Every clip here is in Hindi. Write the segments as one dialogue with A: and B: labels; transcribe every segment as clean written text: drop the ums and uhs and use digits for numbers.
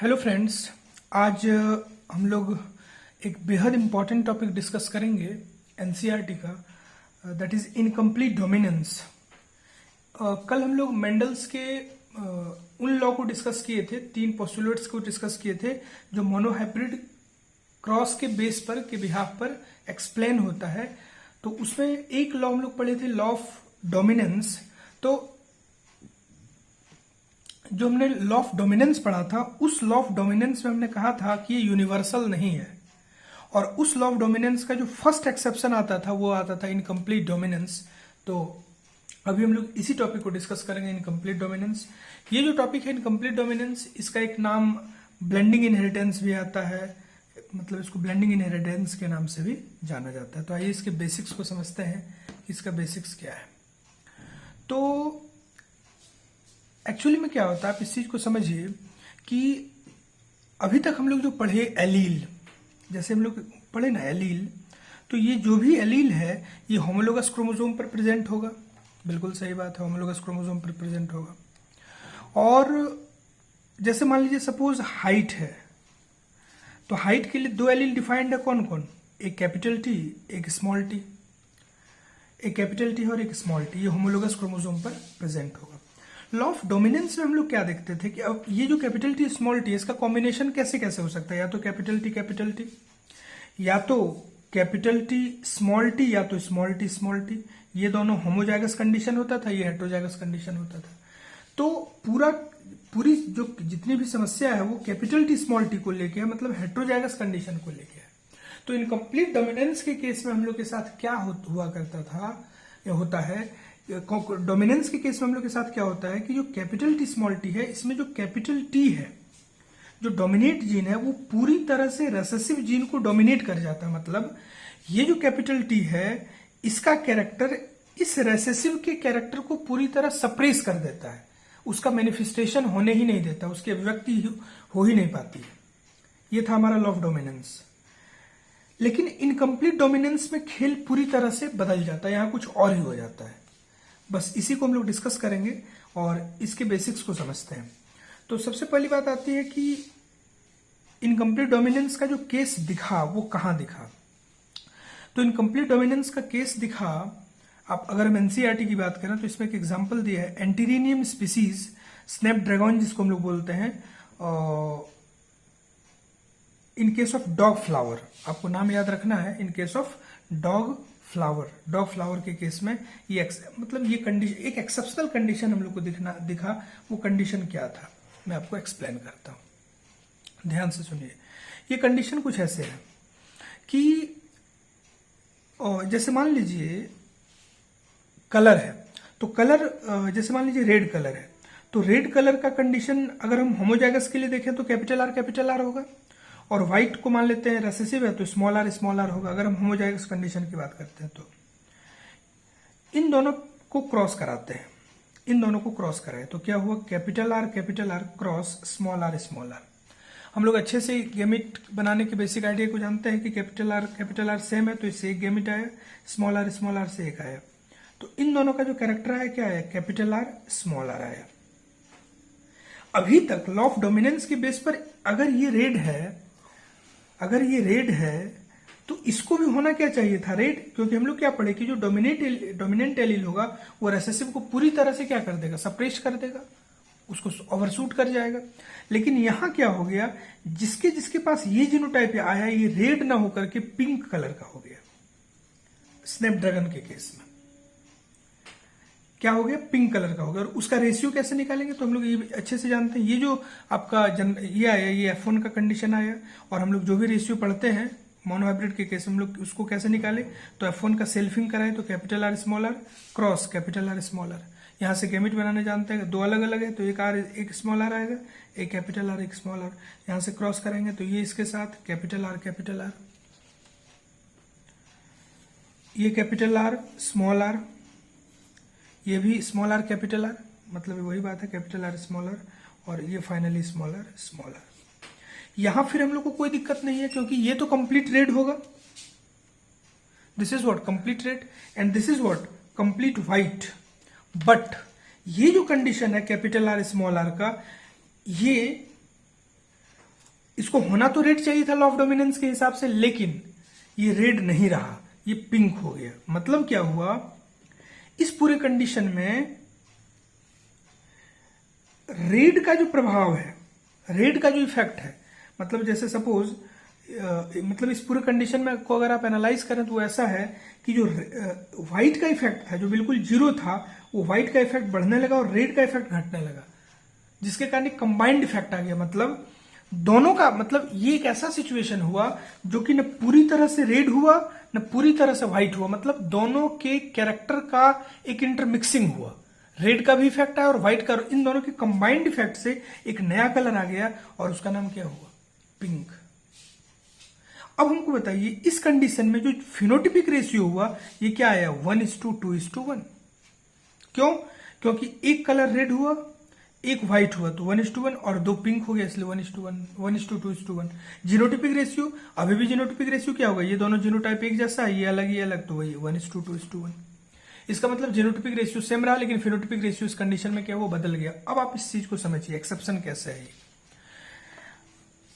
A: Hello friends. आज हम लोग एक बेहद इम्पॉर्टेंट टॉपिक डिस्कस करेंगे एनसीईआरटी का, दैट इज इनकम्प्लीट डोमिनेंस। कल हम लोग मेंडल्स के उन लॉ को डिस्कस किए थे, तीन पोस्टुलेट्स को डिस्कस किए थे जो मोनोहाइब्रिड क्रॉस के बेस पर के बिहाफ पर एक्सप्लेन होता है। तो उसमें एक लॉ हम लोग पढ़े थे, लॉ ऑफ डोमिनेंस। तो जो हमने लॉ ऑफ डोमिनेंस पढ़ा था, उस लॉ ऑफ डोमिनेंस में हमने कहा था कि ये यूनिवर्सल नहीं है, और उस लॉ ऑफ डोमिनेंस का जो फर्स्ट एक्सेप्शन आता था वो आता था इनकम्प्लीट डोमिनेंस। तो अभी हम लोग इसी टॉपिक को डिस्कस करेंगे, इनकम्प्लीट डोमिनेंस। ये जो टॉपिक है इनकम्प्लीट डोमिनेंस, इसका एक नाम ब्लेंडिंग इनहेरिटेंस भी आता है, मतलब इसको ब्लेंडिंग इनहेरिटेंस के नाम से भी जाना जाता है। तो आइए इसके बेसिक्स को समझते हैं कि इसका बेसिक्स क्या है। तो एक्चुअली में क्या होता है, आप इस चीज को समझिए कि अभी तक हम लोग जो पढ़े एलील, जैसे हम लोग पढ़े ना एलील, तो ये जो भी एलील है ये होमोलोगस क्रोमोसोम पर प्रेजेंट होगा। बिल्कुल सही बात है, होमोलोगस क्रोमोसोम पर प्रेजेंट होगा। और जैसे मान लीजिए सपोज हाइट है, तो हाइट के लिए दो एलील डिफाइंड है, कौन कौन? एक कैपिटल टी, एक स्मॉल टी। एक कैपिटल टी और एक स्मॉल टी, ये होमोलोगस क्रोमोसोम पर प्रेजेंट होगा। लॉ ऑफ डोमिनेंस में हम लोग क्या देखते थे कि अब ये जो कैपिटल टी स्मॉल टी, इसका कॉम्बिनेशन कैसे कैसे हो सकता है? या तो कैपिटल टी, या तो कैपिटल टी स्मॉल टी, या तो स्मॉल टी। ये दोनों होमोजाइगस कंडीशन होता था, ये हेटेरोजाइगस कंडीशन होता था। तो पूरी जो जितनी भी समस्या है वो कैपिटल टी स्मॉल टी को लेके है, मतलब हेटेरोजाइगस कंडीशन को लेके है। तो इनकम्प्लीट डोमिनेंस के केस में हम लोग के साथ क्या हुआ करता था या होता है, डोमिनेंस के केस में हम लोग के साथ क्या होता है कि जो कैपिटल टी स्मॉल टी है, इसमें जो कैपिटल टी है, जो डोमिनेट जीन है, वो पूरी तरह से रेसेसिव जीन को डोमिनेट कर जाता है। मतलब ये जो कैपिटल टी है, इसका कैरेक्टर इस रेसेसिव के कैरेक्टर को पूरी तरह सप्रेस कर देता है, उसका मैनिफेस्टेशन होने ही नहीं देता, उसकी अभिव्यक्ति हो ही नहीं पाती है। ये था हमारा लॉ ऑफ डोमिनेंस। लेकिन इनकम्प्लीट डोमिनेंस में खेल पूरी तरह से बदल जाता है, यहां कुछ और ही हो जाता है। बस इसी को हम लोग डिस्कस करेंगे और इसके बेसिक्स को समझते हैं। तो सबसे पहली बात आती है कि इनकम्प्लीट डोमिनेंस का जो केस दिखा वो कहां दिखा। तो इनकम्प्लीट डोमिनेंस का केस दिखा, आप अगर हम एनसीईआरटी की बात करें तो इसमें एक एग्जांपल दिया है, एंटीरिनियम स्पीसीज स्नैपड्रैगन जिसको हम लोग बोलते हैं, इन केस ऑफ डॉग फ्लावर। आपको नाम याद रखना है, इन केस ऑफ डॉग फ्लावर के केस में ये मतलब ये कंडीशन, एक एक्सेप्शनल कंडीशन हम लोग को दिखा। वो कंडीशन क्या था मैं आपको एक्सप्लेन करता हूं, ध्यान से सुनिए। ये कंडीशन कुछ ऐसे है कि जैसे मान लीजिए कलर है, तो कलर जैसे मान लीजिए रेड कलर है, तो रेड कलर का कंडीशन अगर हम होमोजाइगस के लिए देखें तो कैपिटल आर होगा, और व्हाइट को मान लेते हैं रेसेसिव है तो स्मॉल आर होगा, अगर हम होमोजाइगस कंडीशन की बात करते हैं। तो इन दोनों को क्रॉस कराते हैं, इन दोनों को क्रॉस कराए तो क्या हुआ, capital R cross small r. हम लोग अच्छे से गेमिट बनाने के बेसिक आइडिया को जानते हैं कि कैपिटल आर सेम है तो इससे एक गेमिट आया, स्मॉल आर से एक आया। तो इन दोनों का जो कैरेक्टर है क्या है, कैपिटल आर स्मॉल आर आया। अभी तक लॉ ऑफ डोमिनेंस के बेस पर अगर ये रेड है तो इसको भी होना क्या चाहिए था, रेड, क्योंकि हम लोग क्या पढ़े कि जो डोमिनेंट एलील होगा वो रेसेसिव को पूरी तरह से क्या कर देगा, सप्रेस कर देगा, उसको ओवरशूट कर जाएगा। लेकिन यहां क्या हो गया, जिसके पास ये जीनोटाइप आया, ये रेड ना होकर के पिंक कलर का हो गया। स्नैपड्रैगन के केस में क्या हो गया, पिंक कलर का हो गया। और उसका रेशियो कैसे निकालेंगे, तो हम लोग ये अच्छे से जानते हैं। ये जो आपका ये आया, ये F1 का कंडीशन आया, और हम लोग जो भी रेशियो पढ़ते हैं मोनोहाइब्रिड के केस में हम लोग उसको कैसे निकाले, तो F1 का सेल्फिंग कराए तो capital R small r cross capital R small r. यहाँ से गेमिट बनाने जानते हैं, दो अलग अलग है तो एक स्मॉल आर आएगा, एक कैपिटल आर एक स्मॉल आर। यहाँ से क्रॉस करेंगे तो ये इसके साथ कैपिटल आर, ये कैपिटल आर स्मॉल आर, ये भी स्मॉल आर कैपिटल आर, मतलब वही बात है, कैपिटल आर स्मॉल आर, और ये फाइनली स्मॉल आर। यहां फिर हम लोग को कोई दिक्कत नहीं है क्योंकि ये तो कंप्लीट रेड होगा, this is what complete red, and this is what complete white. But ये जो कंडीशन है कैपिटल आर स्मॉल आर का, ये इसको होना तो रेड चाहिए था लॉ ऑफ डोमिनेंस के हिसाब से, लेकिन ये रेड नहीं रहा, ये पिंक हो गया। मतलब क्या हुआ, इस पूरे कंडीशन में रेड का जो प्रभाव है, रेड का जो इफेक्ट है, मतलब जैसे सपोज मतलब इस पूरे कंडीशन में को अगर आप एनालाइज करें तो ऐसा है कि जो व्हाइट का इफेक्ट था जो बिल्कुल जीरो था, वो व्हाइट का इफेक्ट बढ़ने लगा और रेड का इफेक्ट घटने लगा, जिसके कारण एक कंबाइंड इफेक्ट आ गया। मतलब दोनों का, मतलब ये एक ऐसा सिचुएशन हुआ जो कि न पूरी तरह से रेड हुआ न पूरी तरह से व्हाइट हुआ, मतलब दोनों के कैरेक्टर का एक इंटरमिक्सिंग हुआ, रेड का भी इफेक्ट आया और व्हाइट का, इन दोनों के कंबाइंड इफेक्ट से एक नया कलर आ गया और उसका नाम क्या हुआ, पिंक। अब हमको बताइए इस कंडीशन में जो फिनोटिपिक रेशियो हुआ ये क्या आया, 1:2:1। क्यों? क्योंकि एक कलर रेड हुआ, एक व्हाइट हुआ, तो 1:1, और दो पिंक हो गया, इसलिए 1:1, 1:2:1। जीनोटिपिक रेशियो, अभी भी जीनोटिपिक रेशियो क्या होगा, ये दोनों जीनोटाइप एक जैसा है, ये अलग ये अलग, तो वही 1:2:1। इसका मतलब जीनोटिपिक रेशियो सेम रहा, लेकिन फिनोटिपिक रेशियो इस कंडीशन में क्या हुआ, बदल गया। अब आप इस चीज को समझिए, एक्सेप्शन कैसे है।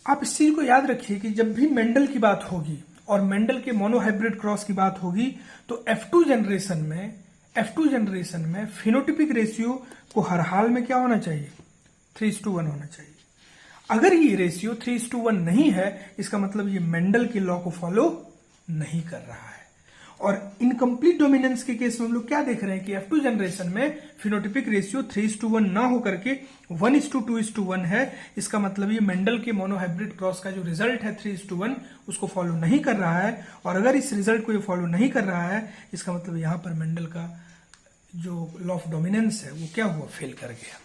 A: आप इस चीज को याद रखिए कि जब भी मेंडल की बात होगी और मेंडल के मोनोहाइब्रिड क्रॉस की बात होगी तो F2 जनरेशन में फिनोटिपिक रेशियो को हर हाल में क्या होना चाहिए, 3:1 होना चाहिए। अगर ये रेशियो 3:1 नहीं है, इसका मतलब ये मेंडल के लॉ को फॉलो नहीं कर रहा है। और इनकम्प्लीट डोमिनेंस के केस में हम लोग क्या देख रहे हैं कि F2 जनरेशन में फिनोटिपिक रेशियो 3:1 ना होकर के 1:2:1 है। इसका मतलब ये मेंडल के मोनोहाइब्रिड क्रॉस का जो रिजल्ट है 3:1 उसको फॉलो नहीं कर रहा है। और अगर इस रिजल्ट को ये फॉलो नहीं कर रहा है, इसका मतलब यहां पर मेंडल का जो लॉ ऑफ डोमिनेंस है वो क्या हुआ, फेल कर गया।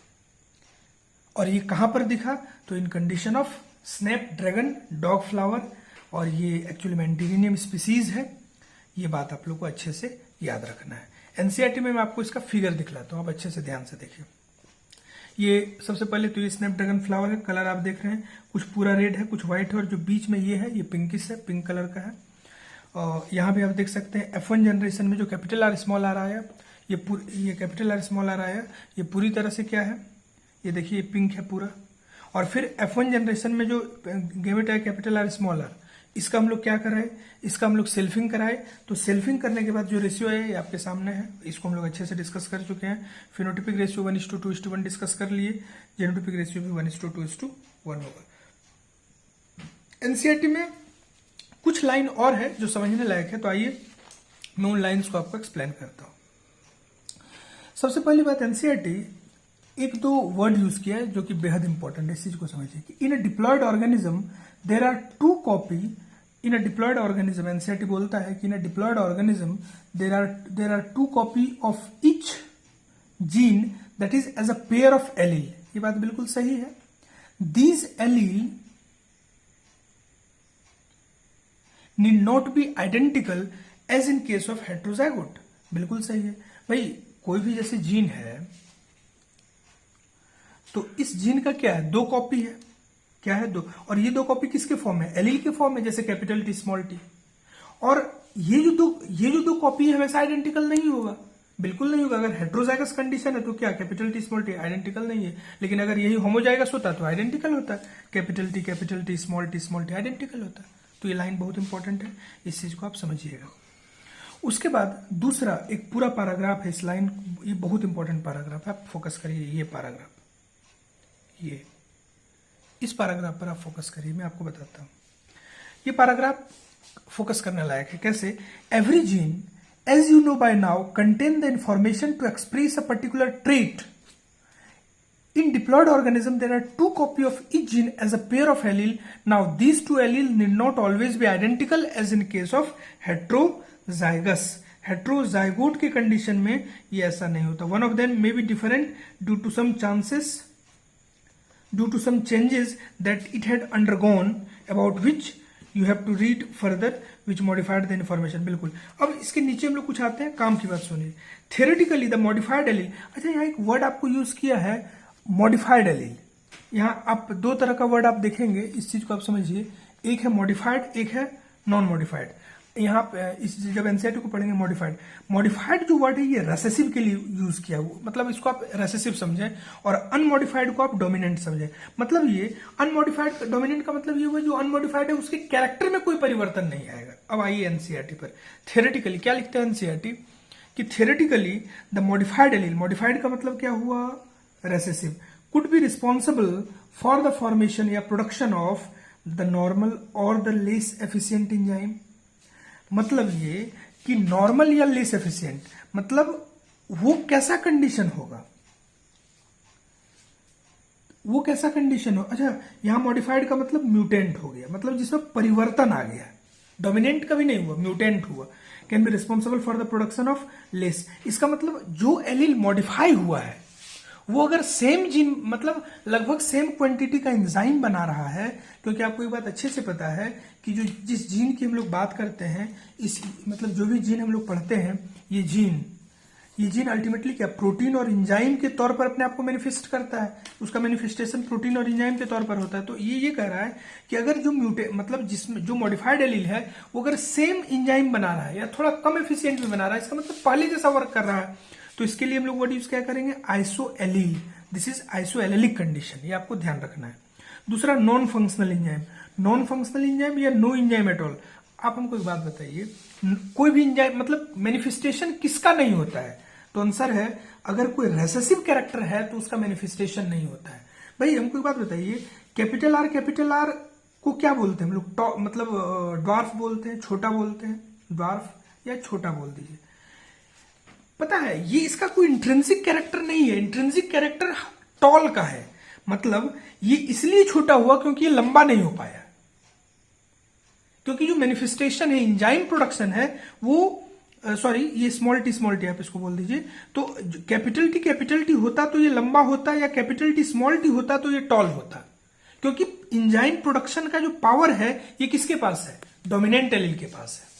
A: और ये कहां पर दिखा, तो in condition of snapdragon dog flower, और ये एक्चुअली में एंटीरिनियम स्पीसीज है। ये बात आप लोग को अच्छे से याद रखना है। एनसीईआरटी में मैं आपको इसका फिगर दिखलाता हूं, आप अच्छे से ध्यान से देखिए। ये सबसे पहले तो ये स्नैपड्रैगन फ्लावर है, कलर आप देख रहे हैं, कुछ पूरा रेड है, कुछ व्हाइट है, और जो बीच में ये है ये पिंकिश है, पिंक कलर का है। और यहाँ भी आप देख सकते हैं F1 जनरेशन में जो कैपिटल आर स्मॉल आ रहा है, ये कैपिटल आर स्मॉल आ रहा है, ये पूरी तरह से क्या है, ये देखिए ये पिंक है पूरा। और फिर F1 जनरेशन में जो गेमेट है कैपिटल आर स्मॉल आर, इसका हम लोग क्या कराए, इसका हम लोग सेल्फिंग कराए। तो सेल्फिंग करने के बाद जो रेशियो है ये आपके सामने है, इसको हम लोग अच्छे से डिस्कस कर चुके हैं। फिनोटिपिक रेशियो 1:2:1 डिस्कस कर लिए, जेनोटिपिक रेशियो भी 1:2:1 होगा। एनसीईआरटी में कुछ लाइन और है जो समझने लायक है, तो आइए मैं उन लाइन्स को आपको एक्सप्लेन करता हूं। सबसे पहली बात, एनसीईआरटी एक दो वर्ड यूज किया है जो कि बेहद इंपॉर्टेंट है, इस चीज को समझिए कि in a diploid organism there are two copy. In a diploid organism, NCERT बोलता है कि in a diploid organism there are two copy of each gene that is as a pair of allele. ये बात बिल्कुल सही है। These allele need not be identical as in case of heterozygote. बिल्कुल सही है भाई, कोई भी जैसे जीन है तो इस जीन का क्या है, दो कॉपी है, क्या है, दो। और ये दो कॉपी किसके फॉर्म में, एलील के फॉर्म में, जैसे कैपिटल टी स्मॉल टी। और ये जो दो कॉपी है हमेशा आइडेंटिकल नहीं होगा, बिल्कुल नहीं होगा। अगर हेट्रोजाइगस कंडीशन है तो क्या capital T small T identical नहीं है, लेकिन अगर यही होमोजाइगस होता तो आइडेंटिकल होता, capital T small T identical होता। तो ये लाइन बहुत इंपॉर्टेंट है, इस चीज को आप समझिएगा। उसके बाद दूसरा एक पूरा पैराग्राफ है इस लाइन, ये बहुत इंपॉर्टेंट पैराग्राफ है, आप फोकस करिए। ये पैराग्राफ, ये इस पैराग्राफ पर आप फोकस करिए, मैं आपको बताता हूं। ये पैराग्राफ फोकस करने लायक है। कैसे? Every gene as you know by now contain the information to express a particular trait. In diploid organism, there are two copies of each gene as a pair of allele. Now, these two alleles need not always be identical as in case of heterozygous. Heterozygote के condition में ये ऐसा नहीं होता. One of them may be different due to some changes that it had undergone, about which you have to read further, which modified the information. बिल्कुल. अब इसके नीचे हम लोग कुछ आते हैं, काम की बात सुनिए. Theoretically, the modified allele. अच्छा, यहाँ एक वर्ड आपको यूज किया है, मॉडिफाइड एलील। यहां आप दो तरह का वर्ड आप देखेंगे, इस चीज को आप समझिए, एक है मॉडिफाइड, एक है नॉन मॉडिफाइड। यहाँ पे इस जब एनसीईआरटी को पढ़ेंगे मॉडिफाइड जो वर्ड है ये रेसेसिव के लिए यूज किया हुआ, मतलब इसको आप रेसेसिव समझें, और अनमॉडिफाइड को आप डोमिनेंट समझें। मतलब ये अनमॉडिफाइड डोमिनेंट का मतलब ये हुआ जो अनमॉडिफाइड है उसके कैरेक्टर में कोई परिवर्तन नहीं आएगा। अब आइए एनसीईआरटी पर। थियोरेटिकली क्या लिखते हैं एनसीईआरटी कि theoretically the modified allele, modified का मतलब क्या हुआ, recessive, could be responsible for the formation या प्रोडक्शन ऑफ द नॉर्मल और द लेस एफिशिएंट एंजाइम। मतलब ये कि नॉर्मल या लेस एफिशिएंट, मतलब वो कैसा कंडीशन होगा, वो कैसा कंडीशन हो। अच्छा, यहां मॉडिफाइड का मतलब म्यूटेंट हो गया, मतलब जिसमें परिवर्तन आ गया, डोमिनेंट कभी नहीं हुआ, म्यूटेंट हुआ। Can be responsible for the production of less, इसका मतलब जो एलील मॉडिफाई हुआ है वो अगर सेम जीन, मतलब लगभग सेम क्वांटिटी का एंजाइम बना रहा है, क्योंकि आपको एक बात अच्छे से पता है कि जो जिस जीन की हम लोग बात करते हैं, इस मतलब जो भी जीन हम लोग पढ़ते हैं, ये जीन अल्टीमेटली क्या, प्रोटीन और एंजाइम के तौर पर अपने आप को मैनिफेस्ट करता है, उसका मैनिफेस्टेशन प्रोटीन और एंजाइम के तौर पर होता है। तो ये कह रहा है कि अगर जो मतलब जिसमें जो मॉडिफाइड एलील है वो अगर सेम एंजाइम बना रहा है या थोड़ा कम एफिशिएंट भी बना रहा है, इसका मतलब पहले जैसा वर्क कर रहा है, तो इसके लिए हम लोग वर्ड यूज क्या करेंगे, आइसोएलील। दिस इज आइसोएलिलिक कंडीशन, ये आपको ध्यान रखना है। दूसरा non functional enzyme, non functional enzyme या नो एंजाइम एट ऑल। आप हमको एक बात बताइए, कोई भी एंजाइम मतलब मैनिफेस्टेशन किसका नहीं होता है, तो आंसर है अगर कोई रेसेसिव कैरेक्टर है तो उसका मैनिफेस्टेशन नहीं होता है। भाई हमको एक बात बताइए, कैपिटल आर को क्या बोलते हैं हम लोग, मतलब ड्वार्फ बोलते हैं, छोटा बोलते हैं, ड्वार्फ या छोटा बोल दीजिए। पता है ये इसका कोई इंट्रिंसिक कैरेक्टर नहीं है, इंट्रिंसिक कैरेक्टर टॉल का है, मतलब ये इसलिए छोटा हुआ क्योंकि ये लंबा नहीं हो पाया, क्योंकि जो मैनिफेस्टेशन है, एंजाइम प्रोडक्शन है वो सॉरी ये स्मॉल टी आप इसको बोल दीजिए, तो कैपिटल टी होता तो ये लंबा होता, या कैपिटल टी स्मॉल टी होता तो ये टॉल होता, क्योंकि एंजाइम प्रोडक्शन का जो पावर है ये किसके पास है, डोमिनेंट एलील के पास है।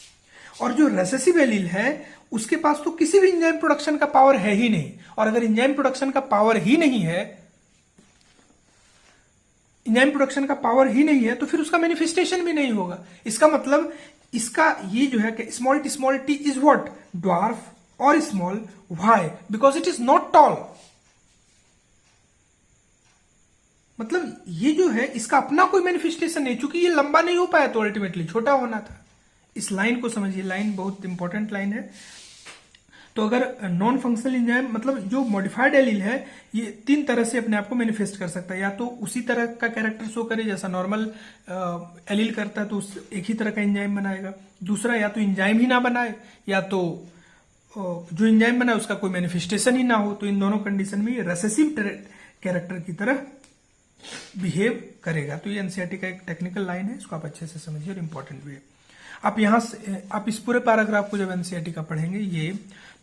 A: और जो रेसेसिव एलील है उसके पास तो किसी भी एंजाइम प्रोडक्शन का पावर है ही नहीं, और अगर एंजाइम प्रोडक्शन का पावर ही नहीं है, एंजाइम प्रोडक्शन का पावर ही नहीं है तो फिर उसका मैनिफेस्टेशन भी नहीं होगा। इसका मतलब इसका ये जो है कि small T is what, dwarf और small, why, because it is not tall. मतलब ये जो है इसका अपना कोई मैनिफेस्टेशन नहीं, चूंकि ये लंबा नहीं हो पाया तो अल्टीमेटली छोटा होना था। इस लाइन को समझिए, लाइन बहुत इंपॉर्टेंट लाइन है। तो अगर नॉन फंक्शनल एंजाइम मतलब जो मॉडिफाइड एलील है ये तीन तरह से अपने आप को मैनिफेस्ट कर सकता है, या तो उसी तरह का कैरेक्टर शो करे जैसा नॉर्मल एलील करता है, तो एक ही तरह का एंजाइम बनाएगा। दूसरा, या तो एंजाइम ही ना बनाए, या तो जो एंजाइम बनाए उसका कोई मैनिफेस्टेशन ही ना हो, तो इन दोनों कंडीशन में ये रेसेसिव कैरेक्टर की तरह बिहेव करेगा। तो ये एनसीईआरटी का एक टेक्निकल लाइन है, इसको आप अच्छे से समझिए और इंपॉर्टेंट भी है। आप यहां से आप इस पूरे पैराग्राफ को जब एनसीईआरटी का पढ़ेंगे ये,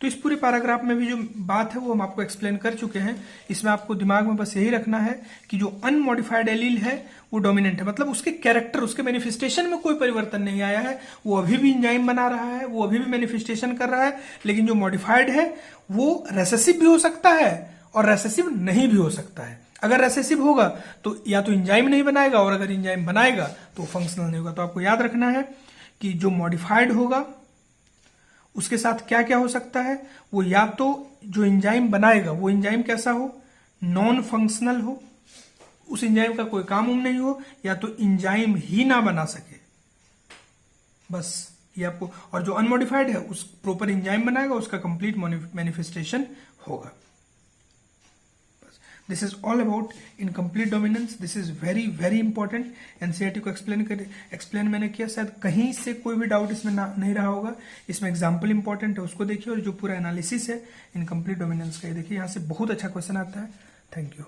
A: तो इस पूरे पैराग्राफ में भी जो बात है वो हम आपको एक्सप्लेन कर चुके हैं। इसमें आपको दिमाग में बस यही रखना है कि जो अनमॉडिफाइड एलील है वो डोमिनेंट है, मतलब उसके कैरेक्टर, उसके मैनिफेस्टेशन में कोई परिवर्तन नहीं आया है, वो अभी भी एंजाइम बना रहा है, वो अभी भी मैनिफेस्टेशन कर रहा है। लेकिन जो मॉडिफाइड है वो रेसेसिव भी हो सकता है और रेसेसिव नहीं भी हो सकता है। अगर रेसेसिव होगा तो या तो एंजाइम नहीं बनाएगा, और अगर एंजाइम बनाएगा तो फंक्शनल नहीं होगा। तो आपको याद रखना है कि जो मॉडिफाइड होगा उसके साथ क्या क्या हो सकता है, वो या तो जो एंजाइम बनाएगा वो एंजाइम कैसा हो, नॉन फंक्शनल हो, उस एंजाइम का कोई काम नहीं हो, या तो एंजाइम ही ना बना सके, बस ये आपको। और जो अनमॉडिफाइड है उस प्रॉपर एंजाइम बनाएगा, उसका कंप्लीट मैनिफेस्टेशन होगा। This is all about incomplete dominance. This is very very important. NCERT को एक्सप्लेन मैंने किया, शायद कहीं से कोई भी डाउट इसमें नहीं रहा होगा। इसमें एग्जाम्पल इंपॉर्टेंट है, उसको देखिए, और जो पूरा एनालिसिस है इनकम्प्लीट डोमिनेंस का, ये देखिए, यहाँ से बहुत अच्छा क्वेश्चन आता है। Thank you.